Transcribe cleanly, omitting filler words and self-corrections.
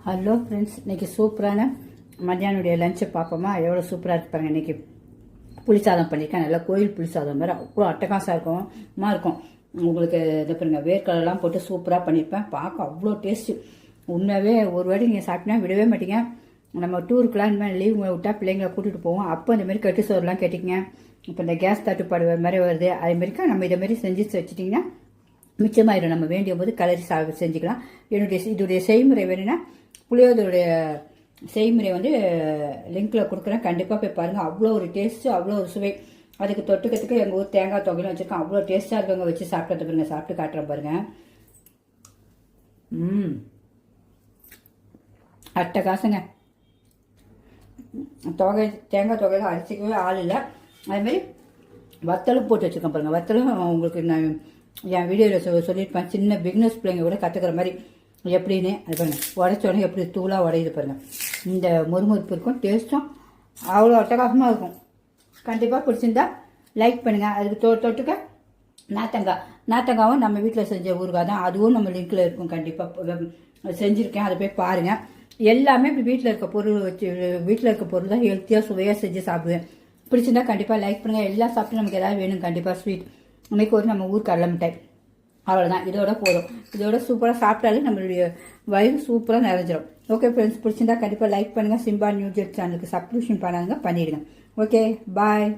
Hello friends, இன்றைக்கி சூப்பரான மத்தியானுடைய லஞ்சை பார்ப்போமா? எவ்வளோ சூப்பராக இருப்பாங்க. இன்றைக்கி புளிசாதம் பண்ணியிருக்கேன். நல்லா கோயில் புளிசாதம் மாதிரி அவ்வளோ அட்டகாசாக இருக்கும். உங்களுக்கு இதை பாருங்க, வேர்க்கடலாம் போட்டு சூப்பராக பண்ணியிருப்பேன். பார்க்க அவ்வளோ டேஸ்ட்டு. உண்மையாகவே ஒரு வாட்டி நீங்கள் சாப்பிட்டீங்கன்னா விடவே மாட்டீங்க. நம்ம டூருக்குலாம் இந்த மாதிரி லீவ் விட்டால் பிள்ளைங்களை கூட்டிகிட்டு போவோம். அப்போ இந்த மாதிரி கட்டு சோறுலாம் கேட்டிங்க. இப்போ இந்த கேஸ் தட்டுப்பாடு மாதிரி வருது. அதேமாரிக்கா நம்ம இதை மாதிரி செஞ்சு வச்சுட்டிங்கன்னா மிச்சமாயிடும். நம்ம வேண்டிய போது கலரி செஞ்சுக்கலாம். இதோடைய செய்முறை வேணும்னா புளியோதருடைய செய்முறை லிங்க்கில் கொடுக்குறேன். கண்டிப்பாக போய் பாருங்கள். அவ்வளோ ஒரு டேஸ்ட்டு, அவ்வளோ ஒரு சுவை. அதுக்கு தொட்டுக்கிறதுக்கு எங்கள் ஊர் தேங்காய் தொகையிலும் வச்சுருக்கோம். அவ்வளோ டேஸ்ட்டாக இருக்கவங்க வச்சு சாப்பிட்றது பாருங்க. சாப்பிட்டு காட்டுறேன் பாருங்கள். அட்டகாசுங்க. தேங்காய் தொகையில் அரிசிக்கவே ஆள் இல்லை. அதுமாரி வத்தலும் போட்டு வச்சுருக்கேன் பாருங்கள். வத்தலும் உங்களுக்கு நான் என் வீடியோவில் சொல்லியிருப்பேன். சின்ன பிக்னஸ் பிள்ளைங்க கூட கற்றுக்கிற மாதிரி எப்படின்னு அது பாருங்கள். உடச்சோடனே எப்படி தூளாக உடையுது பாருங்கள். இந்த முறுமுறுப்பு இருக்கும், டேஸ்ட்டும் அவ்வளோ அட்டகாசமாக இருக்கும். கண்டிப்பாக பிடிச்சிருந்தா லைக் பண்ணுங்கள். அதுக்கு தொட்டுக்க நாத்தங்காவும் நம்ம வீட்டில் செஞ்ச ஊறுகாய் தான். அதுவும் நம்ம லிங்க்கில் இருக்கும். கண்டிப்பாக செஞ்சுருக்கேன், அதை போய் பாருங்கள். எல்லாமே இப்படி வீட்டில் இருக்க பொருள் தான் ஹெல்த்தியாக சுவையாக செஞ்சு சாப்பிடுவேன். பிடிச்சிருந்தா கண்டிப்பாக லைக் பண்ணுங்கள். எல்லாம் சாப்பிட்டு நமக்கு எதாவது வேணும். கண்டிப்பாக ஸ்வீட் இன்னைக்கு நம்ம ஊர் கடலை மிட்டாய் அவ்வளோதான். இதோட போதும். இதோட சூப்பராக சாப்பிட்டாலே நம்மளுடைய வயிறு சூப்பராக நிறைஞ்சிடும். ஓகே ஃப்ரெண்ட்ஸ், பிடிச்சிருந்தா கண்டிப்பாக லைக் பண்ணுங்கள். சிம்பா நியூஸ் சேனலுக்கு சப்ஸ்கிரிப்ஷன் பண்ணிடுங்க. ஓகே, பாய்.